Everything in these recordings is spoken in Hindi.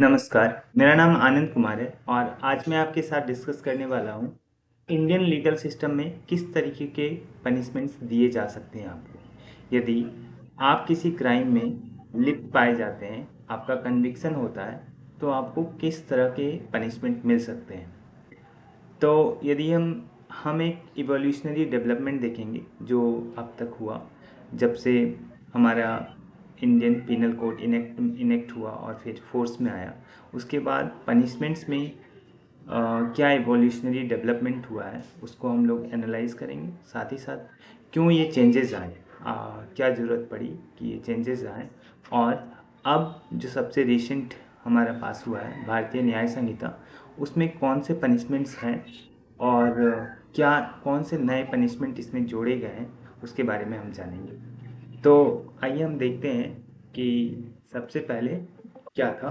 नमस्कार, मेरा नाम आनंद कुमार है और आज मैं आपके साथ डिस्कस करने वाला हूँ इंडियन लीगल सिस्टम में किस तरीके के पनिशमेंट्स दिए जा सकते हैं आपको यदि आप किसी क्राइम में लिप्त पाए जाते हैं, आपका कन्विक्शन होता है, तो आपको किस तरह के पनिशमेंट मिल सकते हैं। तो यदि हम एक इवोल्यूशनरी डेवलपमेंट देखेंगे जो अब तक हुआ, जब से हमारा इंडियन पिनल कोड इनेक्ट हुआ और फिर फोर्स में आया, उसके बाद पनिशमेंट्स में क्या इवोल्यूशनरी डेवलपमेंट हुआ है उसको हम लोग एनालाइज करेंगे। साथ ही साथ क्यों ये चेंजेस आए, क्या ज़रूरत पड़ी कि ये चेंजेस आए, और अब जो सबसे रिसेंट हमारा पास हुआ है भारतीय न्याय संहिता, उसमें कौन से पनिशमेंट्स हैं और क्या कौन से नए पनिशमेंट इसमें जोड़े गए हैं उसके बारे में हम जानेंगे। तो आइए हम देखते हैं कि सबसे पहले क्या था।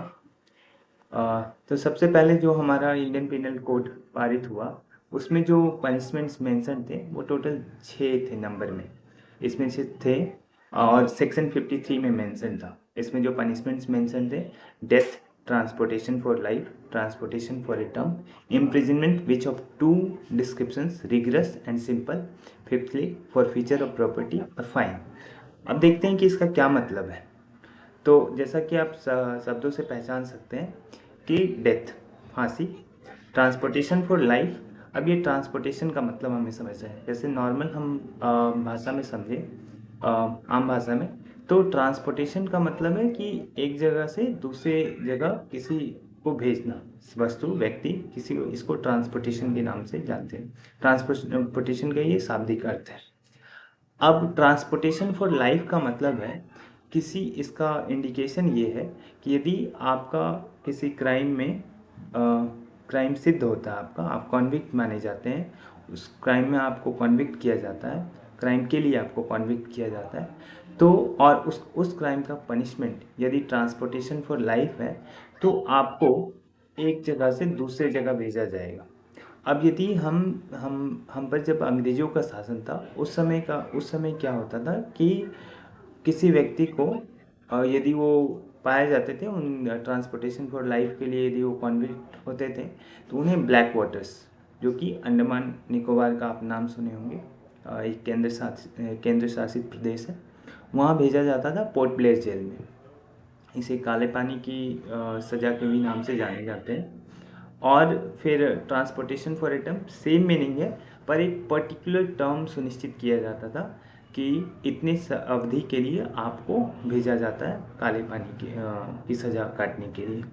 तो सबसे पहले जो हमारा इंडियन पिनल कोड पारित हुआ, उसमें जो पनिशमेंट्स मेंशन थे वो टोटल 6 थे नंबर में। इसमें से थे, और सेक्शन 53 में मेंशन था। इसमें जो पनिशमेंट्स मेंशन थे: death, transportation for life, transportation for a term, imprisonment which of two descriptions, rigorous and simple, fifthly forfeiture of property, और फाइन। अब देखते हैं कि इसका क्या मतलब है। तो जैसा कि आप शब्दों से पहचान सकते हैं कि डेथ, फांसी, ट्रांसपोर्टेशन फॉर लाइफ। अब ये ट्रांसपोर्टेशन का मतलब हमें समझना है, जैसे नॉर्मल हम भाषा में समझे, आम भाषा में, तो ट्रांसपोर्टेशन का मतलब है कि एक जगह से दूसरे जगह किसी को भेजना, वस्तु, व्यक्ति, किसी को, इसको ट्रांसपोर्टेशन के नाम से जानते हैं। ट्रांसपोर्टेशन का ये शाब्दिक अर्थ है। अब ट्रांसपोर्टेशन फॉर लाइफ का मतलब है, किसी, इसका इंडिकेशन ये है कि यदि आपका किसी क्राइम में क्राइम सिद्ध होता है, आपका, आप कॉन्विक्ट माने जाते हैं, उस क्राइम में आपको कॉन्विक्ट किया जाता है, क्राइम के लिए आपको कॉन्विक्ट किया जाता है, तो और उस क्राइम का पनिशमेंट यदि ट्रांसपोर्टेशन फॉर लाइफ है, तो आपको एक जगह से दूसरे जगह भेजा जाएगा। अब यदि हम पर जब अंग्रेज़ों का शासन था, उस समय क्या होता था कि किसी व्यक्ति को यदि वो पाए जाते थे, उन ट्रांसपोर्टेशन फॉर लाइफ के लिए यदि वो कॉन्विक्ट होते थे, तो उन्हें ब्लैक वाटर्स, जो कि अंडमान निकोबार का आप नाम सुने होंगे, एक केंद्र शासित प्रदेश है, वहाँ भेजा जाता था, पोर्ट ब्लेयर जेल में। इसे काले पानी की सज़ा के भी नाम से जाने जाते हैं। और फिर transportation for a term, same meaning है, पर एक पर्टिकुलर टर्म सुनिश्चित किया जाता था कि इतने अवधि के लिए आपको भेजा जाता है काले पानी की सज़ा काटने के लिए।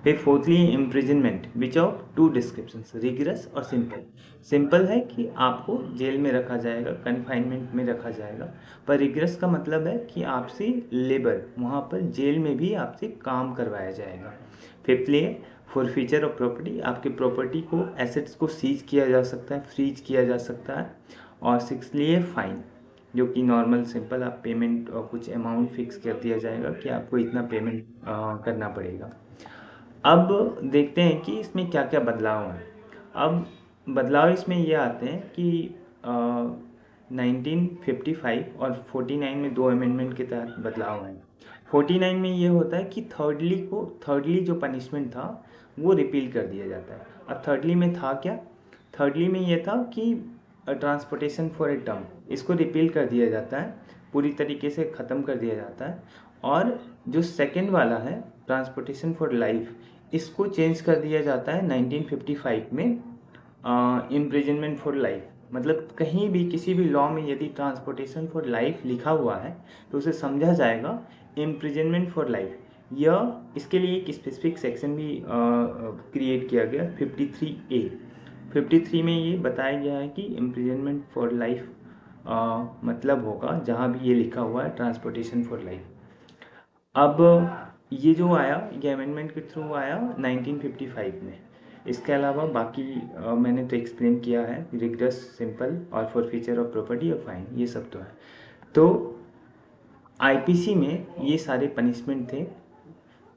फिर fourthly imprisonment which of two descriptions, rigorous और सिंपल। सिंपल है कि आपको जेल में रखा जाएगा, कन्फाइनमेंट में रखा जाएगा, पर रिगरस का मतलब है कि आपसे लेबर, वहाँ पर जेल में भी आपसे काम करवाया जाएगा। Fifthly forfeiture of property, आपके प्रॉपर्टी को, एसेट्स को सीज किया जा सकता है, फ्रीज किया जा सकता है। और सिक्सथली है फाइन, जो कि नॉर्मल सिंपल, आप पेमेंट और कुछ अमाउंट फिक्स कर दिया जाएगा कि आपको इतना पेमेंट करना पड़ेगा। अब देखते हैं कि इसमें क्या क्या बदलाव हैं। अब बदलाव इसमें ये आते हैं कि 1955 और 49 में दो अमेंडमेंट के तहत बदलाव हैं। 49 में ये होता है कि थर्डली जो पनिशमेंट था वो रिपील कर दिया जाता है। अब थर्डली में था क्या? थर्डली में ये था कि ट्रांसपोर्टेशन फॉर ए टर्म, इसको रिपील कर दिया जाता है, पूरी तरीके से ख़त्म कर दिया जाता है। और जो सेकंड वाला है, ट्रांसपोर्टेशन फॉर लाइफ, इसको चेंज कर दिया जाता है 1955 में, इम्प्रिजनमेंट फॉर लाइफ। मतलब कहीं भी किसी भी लॉ में यदि ट्रांसपोर्टेशन फॉर लाइफ लिखा हुआ है तो उसे समझा जाएगा इम्प्रिजनमेंट फॉर लाइफ। यह, इसके लिए एक स्पेसिफिक सेक्शन भी क्रिएट किया गया, 53A। 53 में ये बताया गया है कि इम्प्रिजनमेंट फॉर लाइफ मतलब होगा जहाँ भी ये लिखा हुआ है ट्रांसपोर्टेशन फॉर लाइफ। अब ये जो आया, ये अमेंडमेंट के थ्रू आया 1955 में। इसके अलावा बाकी मैंने तो एक्सप्लेन किया है, रिगरस, सिंपल और फॉर फीचर ऑफ प्रॉपर्टी और फाइन, ये सब तो है। तो आईपीसी में ये सारे पनिशमेंट थे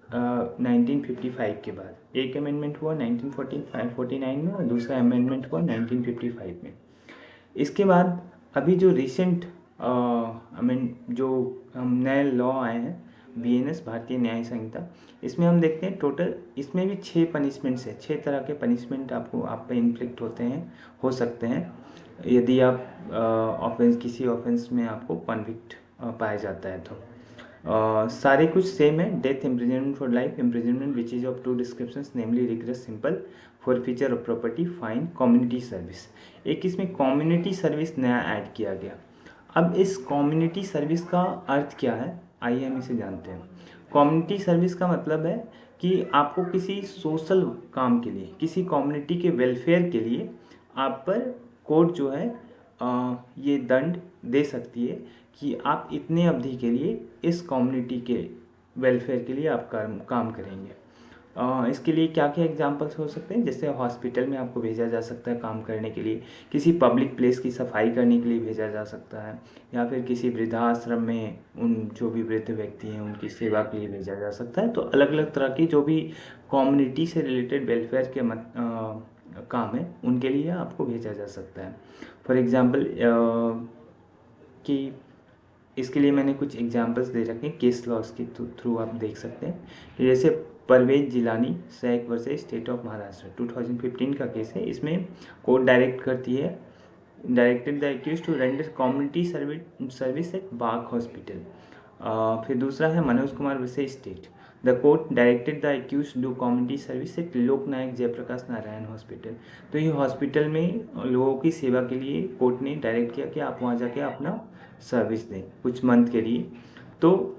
1955 के बाद। एक अमेंडमेंट हुआ 1949 में और दूसरा अमेंडमेंट हुआ 1955 में। इसके बाद अभी जो रिसेंट जो नए लॉ आए हैं बीएनएस भारतीय न्याय संहिता। इसमें हम देखते हैं टोटल इसमें भी 6 पनिशमेंट्स है, 6 तरह के पनिशमेंट आपको आप पे इन्फ्लिक्ट होते हैं, हो सकते हैं यदि आप ऑफेंस किसी ऑफेंस में आपको कन्विक्ट पाया जाता है तो। सारे कुछ सेम है, death, imprisonment for life, imprisonment which is of 2 descriptions namely rigorous, simple, forfeiture of property, fine, community service. एक इसमें कम्युनिटी सर्विस नया ऐड किया गया। अब इस कम्युनिटी सर्विस का अर्थ क्या है, आइए हम इसे जानते हैं। कम्युनिटी सर्विस का मतलब है कि आपको किसी सोशल काम के लिए, किसी कम्युनिटी के वेलफेयर के लिए आप पर कोर्ट जो है ये दंड दे सकती है कि आप इतने अवधि के लिए इस कम्युनिटी के वेलफेयर के लिए आप काम करेंगे। इसके लिए क्या क्या एग्जांपल्स हो सकते हैं, जैसे हॉस्पिटल में आपको भेजा जा सकता है काम करने के लिए, किसी पब्लिक प्लेस की सफाई करने के लिए भेजा जा सकता है, या फिर किसी वृद्धाश्रम में उन जो भी वृद्ध व्यक्ति हैं उनकी सेवा के लिए भेजा जा सकता है। तो अलग अलग तरह की जो भी कम्युनिटी से रिलेटेड वेलफेयर के काम है उनके लिए आपको भेजा जा सकता है। फॉर एग्ज़ाम्पल कि इसके लिए मैंने कुछ एग्जांपल्स दे रखे हैं, केस लॉस के थ्रू आप देख सकते हैं। जैसे परवेज जिलानी सैक वर्सेस स्टेट ऑफ महाराष्ट्र 2015 का केस है। इसमें कोर्ट डायरेक्ट करती है, directed the accused to render community service at Bagh hospital. फिर दूसरा है Manoj Kumar versus state, the court directed the accused do community service at Loknayak Jayaprakash Narayan hospital. तो ये हॉस्पिटल में लोगों की सेवा के लिए कोर्ट ने डायरेक्ट किया कि आप वहाँ जाके अपना सर्विस दें कुछ मंथ के लिए। तो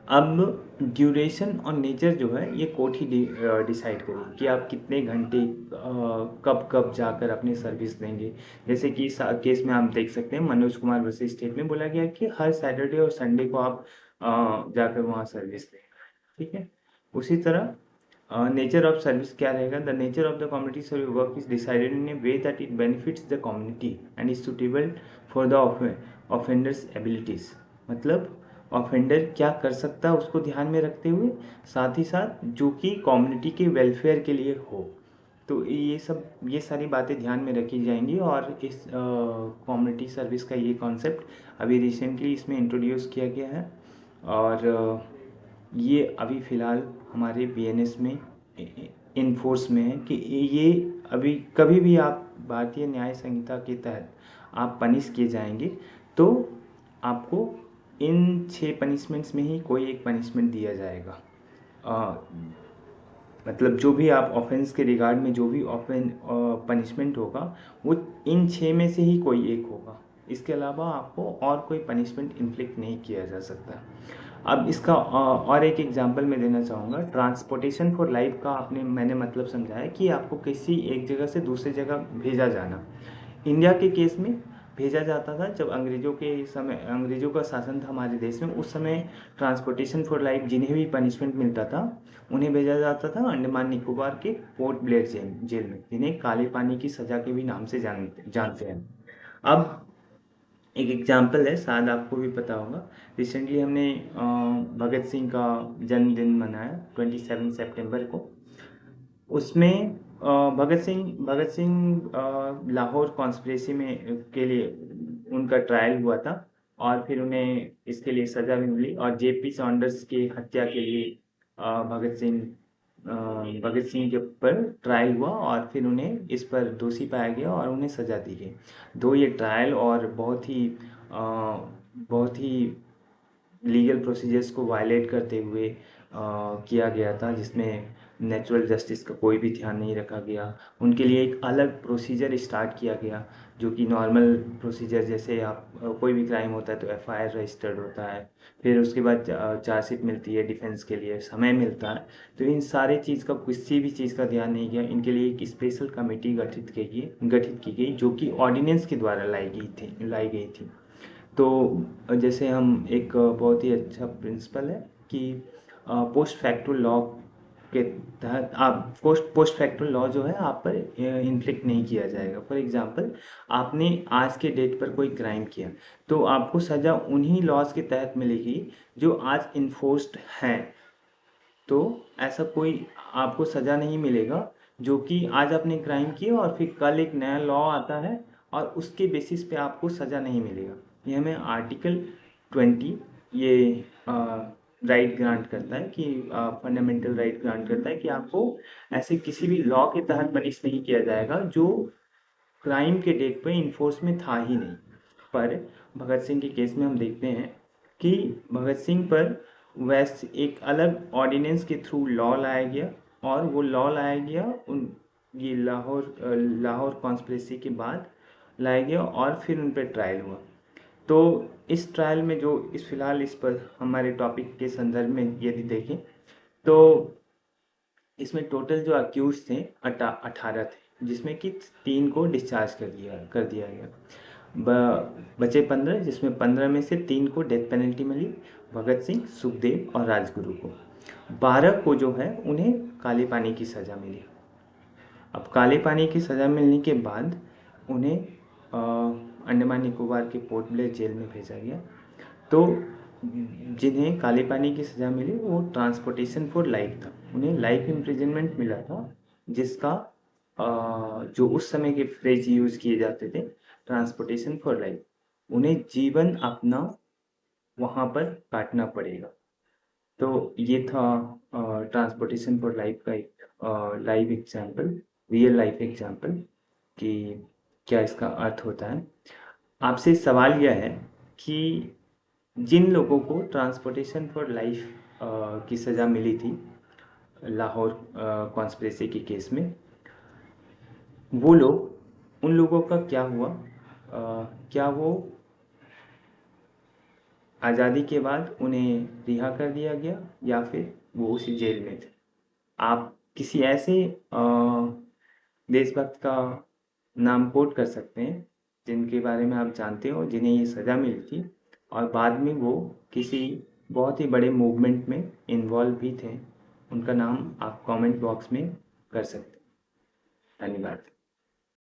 अब ड्यूरेशन और नेचर जो है ये कोर्ट ही डिसाइड करेगी कि आप कितने घंटे कब कब जाकर अपनी सर्विस देंगे। जैसे कि इस केस में आप देख सकते हैं मनोज कुमार वर्सेस स्टेट में बोला गया कि हर सैटरडे और संडे को आप जाकर वहाँ सर्विस दें, ठीक है। उसी तरह नेचर ऑफ सर्विस क्या रहेगा, the nature of the community service work is decided in A way that it benefits the community and is suitable for the offenders abilities. मतलब ऑफेंडर क्या कर सकता है उसको ध्यान में रखते हुए, साथ ही साथ जो कि कम्युनिटी के वेलफेयर के लिए हो। तो ये सारी बातें ध्यान में रखी जाएंगी। और इस कम्युनिटी सर्विस का ये कॉन्सेप्ट अभी रिसेंटली इसमें इंट्रोड्यूस किया गया है, और ये अभी फ़िलहाल हमारे बीएनएस में इन्फोर्स में है कि ये अभी कभी भी आप भारतीय न्याय संहिता के तहत आप पनिश किए जाएंगे तो आपको इन 6 पनिशमेंट्स में ही कोई एक पनिशमेंट दिया जाएगा। मतलब जो भी आप ऑफेंस के रिगार्ड में जो भी पनिशमेंट होगा वो इन 6 में से ही कोई एक होगा। इसके अलावा आपको और कोई पनिशमेंट इन्फ्लिक्ट नहीं किया जा सकता। अब इसका और एक एग्जांपल मैं देना चाहूँगा। ट्रांसपोर्टेशन फॉर लाइफ का मैंने मतलब समझाया कि आपको किसी एक जगह से दूसरी जगह भेजा जाना। इंडिया के केस में भेजा जाता था जब अंग्रेज़ों का शासन था हमारे देश में, उस समय ट्रांसपोर्टेशन फॉर लाइफ जिन्हें भी पनिशमेंट मिलता था उन्हें भेजा जाता था अंडमान निकोबार के पोर्ट ब्लेयर जेल में, जिन्हें काले पानी की सज़ा के भी नाम से जानते हैं। अब एक एग्जाम्पल है, शायद आपको भी पता होगा, रिसेंटली हमने भगत सिंह का जन्मदिन मनाया 27 सितंबर को। उसमें भगत सिंह लाहौर कॉन्स्पिरेसी में के लिए उनका ट्रायल हुआ था और फिर उन्हें इसके लिए सज़ा भी मिली। और जेपी सॉन्डर्स की हत्या के लिए भगत सिंह के ऊपर ट्रायल हुआ और फिर उन्हें इस पर दोषी पाया गया और उन्हें सज़ा दी गई। दो ये ट्रायल और बहुत ही लीगल प्रोसीजर्स को वायलेट करते हुए किया गया था, जिसमें नेचुरल जस्टिस का कोई भी ध्यान नहीं रखा गया। उनके लिए एक अलग प्रोसीजर स्टार्ट किया गया जो कि नॉर्मल प्रोसीजर जैसे आप कोई भी क्राइम होता है तो एफआईआर रजिस्टर्ड होता है, फिर उसके बाद चार्जशीट मिलती है, डिफेंस के लिए समय मिलता है। तो इन सारे चीज़ का किसी भी चीज़ का ध्यान नहीं किया। इनके लिए एक स्पेशल कमेटी गठित की गई जो कि ऑर्डिनेंस के द्वारा लाई गई थी। तो जैसे हम एक बहुत ही अच्छा प्रिंसिपल है कि पोस्ट फैक्टो लॉ के तहत आप पोस्ट फैक्टो लॉ जो है आप पर इन्फ्लिक्ट नहीं किया जाएगा। फॉर एग्जांपल आपने आज के डेट पर कोई क्राइम किया तो आपको सज़ा उन्हीं लॉज के तहत मिलेगी जो आज इन्फोर्स्ड हैं। तो ऐसा कोई आपको सज़ा नहीं मिलेगा जो कि आज आपने क्राइम किया और फिर कल एक नया लॉ आता है और उसके बेसिस पे आपको सज़ा नहीं मिलेगा। ये हमें आर्टिकल 20 ये राइट ग्रांट करता है कि फंडामेंटल राइट ग्रांट करता है कि आपको ऐसे किसी भी लॉ के तहत पनिश नहीं किया जाएगा जो क्राइम के डेट पे इन्फोर्स में था ही नहीं। पर भगत सिंह के केस में हम देखते हैं कि भगत सिंह पर वैसे एक अलग ऑर्डिनेंस के थ्रू लॉ लाया गया, और वो लॉ लाया गया उन ये लाहौर कॉन्स्पिरेसी के बाद लाया गया, और फिर उन पर ट्रायल हुआ। तो इस ट्रायल में जो इस फिलहाल इस पर हमारे टॉपिक के संदर्भ में यदि देखें तो इसमें टोटल जो अक्यूज थे 18 थे, जिसमें कि 3 को डिस्चार्ज कर दिया गया। बचे 15, जिसमें 15 में से 3 को डेथ पेनल्टी मिली, भगत सिंह, सुखदेव और राजगुरु को। 12 को जो है उन्हें काले पानी की सज़ा मिली। अब काले पानी की सज़ा मिलने के बाद उन्हें अंडमान निकोबार के पोर्ट ब्लेयर जेल में भेजा गया। तो जिन्हें काले पानी की सज़ा मिली वो ट्रांसपोर्टेशन फॉर लाइफ था, उन्हें लाइफ इम्प्रिजनमेंट मिला था, जिसका जो उस समय के फ्रेज यूज़ किए जाते थे ट्रांसपोर्टेशन फॉर लाइफ, उन्हें जीवन अपना वहाँ पर काटना पड़ेगा। तो ये था ट्रांसपोर्टेशन फॉर लाइफ का एक live example, real life example कि क्या इसका अर्थ होता है। आपसे सवाल यह है कि जिन लोगों को ट्रांसपोर्टेशन फॉर लाइफ की सज़ा मिली थी लाहौर कॉन्स्पिरेसी के केस में, वो लोग, उन लोगों का क्या हुआ? क्या वो आज़ादी के बाद उन्हें रिहा कर दिया गया या फिर वो उसी जेल में थे? आप किसी ऐसे देशभक्त का नाम कोट कर सकते हैं जिनके बारे में आप जानते हो, जिन्हें ये सज़ा मिली थी और बाद में वो किसी बहुत ही बड़े मूवमेंट में इन्वॉल्व भी थे? उनका नाम आप कमेंट बॉक्स में कर सकते हैं। धन्यवाद।